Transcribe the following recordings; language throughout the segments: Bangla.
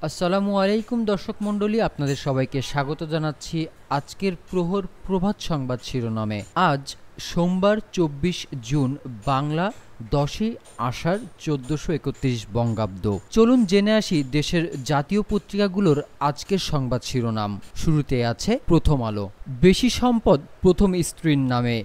আসসালামু আলাইকুম দর্শক মণ্ডলী, আপনাদের সবাইকে স্বাগত জানাচ্ছি আজকের প্রহর প্রভাত সংবাদ শিরোনামে। আজ সোমবার ২৪ জুন, বাংলা ১০ই আষাঢ় ১৪৩১ বঙ্গাব্দ। চলুন জেনে আসি দেশের জাতীয় পত্রিকাগুলোর আজকের সংবাদ শিরোনাম। শুরুতে আছে প্রথম আলো। বেশি সম্পদ প্রথম স্ত্রীর নামে।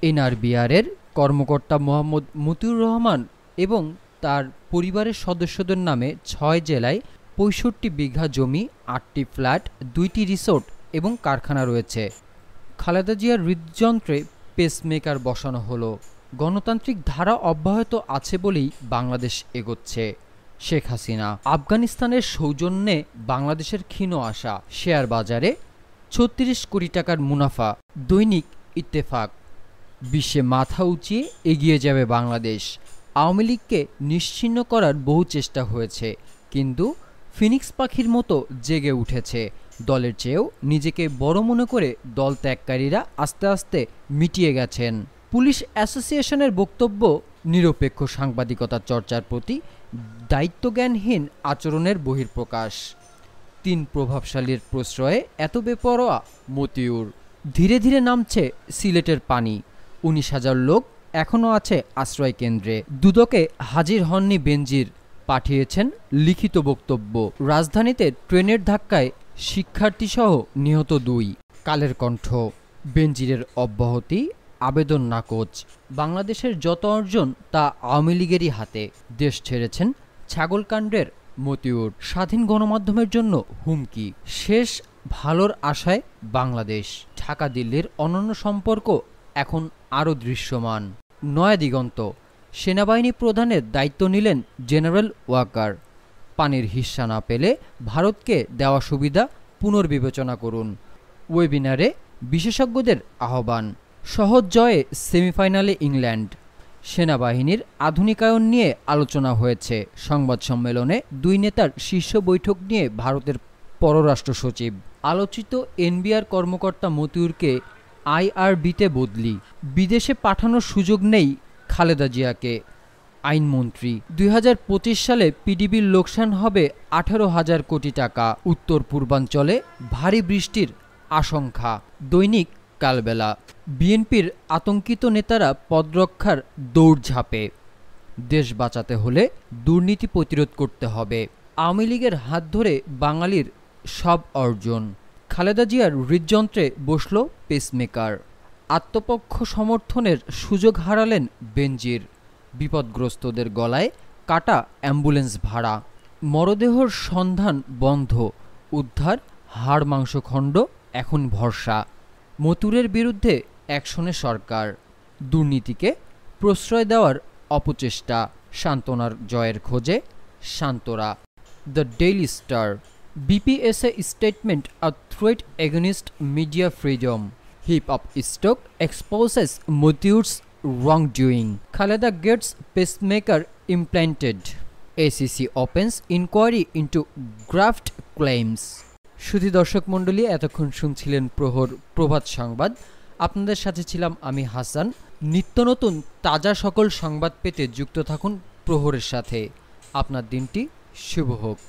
এনআরবিআরের কর্মকর্তা মোহাম্মদ মতিউর রহমান এবং তার পরিবারের সদস্যদের নামে ৬ জেলায় ৬৫ বিঘা জমি, ৮টি ফ্ল্যাট, ২টি রিসোর্ট এবং কারখানা রয়েছে। খালেদা জিয়ার হৃদযন্ত্রে পেসমেকার বসানো হলো। গণতান্ত্রিক ধারা অব্যাহত আছে বলেই বাংলাদেশ এগোচ্ছে। শেখ হাসিনা। আফগানিস্তানের সৌজন্যে বাংলাদেশের ক্ষীণ আশা। শেয়ার বাজারে ৩৬ কোটি টাকার মুনাফা। দৈনিক ইত্তেফাক। বিশ্বে মাথা উঁচিয়ে এগিয়ে যাবে বাংলাদেশ। আওয়ামী লীগকে নিশ্চিহ্ন করার বহু চেষ্টা হয়েছে, কিন্তু ফিনিক্স পাখির মতো জেগে উঠেছে। দলের চেয়েও নিজেকে বড় মনে করে দল ত্যাগকারীরা আস্তে আস্তে মিটিয়ে গেছেন। পুলিশ অ্যাসোসিয়েশনের বক্তব্য, নিরপেক্ষ সাংবাদিকতা চর্চার প্রতি দায়িত্বজ্ঞানহীন আচরণের বহিঃপ্রকাশ। ৩ প্রভাবশালীর প্রশ্রয়ে এত বেপরোয়া মতিউর। ধীরে ধীরে নামছে সিলেটের পানি। ১৯,০০০ লোক এখনও আছে আশ্রয় কেন্দ্রে। দুদকে হাজির হননি বেনজির, পাঠিয়েছেন লিখিত বক্তব্য। রাজধানীতে ট্রেনের ধাক্কায় শিক্ষার্থীসহ নিহত ২। কালের কণ্ঠ। বেনজিরের অব্যাহতি, আবেদন নাকচ। বাংলাদেশের যত অর্জন তা আওয়ামী লীগেরই হাতে। দেশ ছেড়েছেন ছাগলকাণ্ডের মতিউর। স্বাধীন গণমাধ্যমের জন্য হুমকি। শেষ ভালোর আশায় বাংলাদেশ। ঢাকা দিল্লির অনন্য সম্পর্ক এখন আরও দৃশ্যমান। নয়া দিগন্ত। সেনাবাহিনী প্রধানের দায়িত্ব নিলেন জেনারেল ওয়াকার। পানির হিস্সা না পেলে ভারতকে দেওয়া সুবিধা পুনর্বিবেচনা করুন। ওয়েবিনারে বিশেষজ্ঞদের আহ্বান। সহজ জয়ে সেমিফাইনালে ইংল্যান্ড। সেনাবাহিনীর আধুনিকায়ন নিয়ে আলোচনা হয়েছে। সংবাদ সম্মেলনে ২ নেতার শীর্ষ বৈঠক নিয়ে ভারতের পররাষ্ট্র সচিব। আলোচিত এনবিআর কর্মকর্তা মতিউরকে আইআরবিতে বদলি। বিদেশে পাঠানোর সুযোগ নেই খালেদা জিয়াকে। আইনমন্ত্রী। ২০২৫ সালে পিডিবির লোকসান হবে ১৮,০০০ কোটি টাকা। উত্তর পূর্বাঞ্চলে ভারী বৃষ্টির আশঙ্কা। দৈনিক কালবেলা। বিএনপির আতঙ্কিত নেতারা পদরক্ষার দৌড়ঝাঁপে। দেশ বাঁচাতে হলে দুর্নীতি প্রতিরোধ করতে হবে। আওয়ামী লীগের হাত ধরে বাঙালির সব অর্জন। খালেদা জিয়ার হৃদযন্ত্রে বসল পেসমেকার। আত্মপক্ষ সমর্থনের সুযোগ হারালেন বেনজির। বিপদগ্রস্তদের গলায় কাটা অ্যাম্বুলেন্স ভাড়া। মরদেহর সন্ধান বন্ধ। উদ্ধার হাড় মাংসখণ্ড এখন ভরসা। মতিউরের বিরুদ্ধে অ্যাকশনে সরকার। দুর্নীতিকে প্রশ্রয় দেওয়ার অপচেষ্টা। সান্ত্বনার জয়ের খোঁজে শান্তরা। The daily star. BPSA statement, a threat against media freedom. Heap of stock exposes Mutiur's wrongdoing. Khaleda gets pacemaker implanted. ACC opens inquiry into graft claims. শুধু দর্শক মণ্ডলী, এতক্ষণ শুনছিলেন প্রহর প্রভাত সংবাদ। আপনাদের সাথে ছিলাম আমি হাসান। নিত্য নতুন তাজা সকল সংবাদ পেতে যুক্ত থাকুন প্রহরের সাথে। আপনার দিনটি শুভ হোক।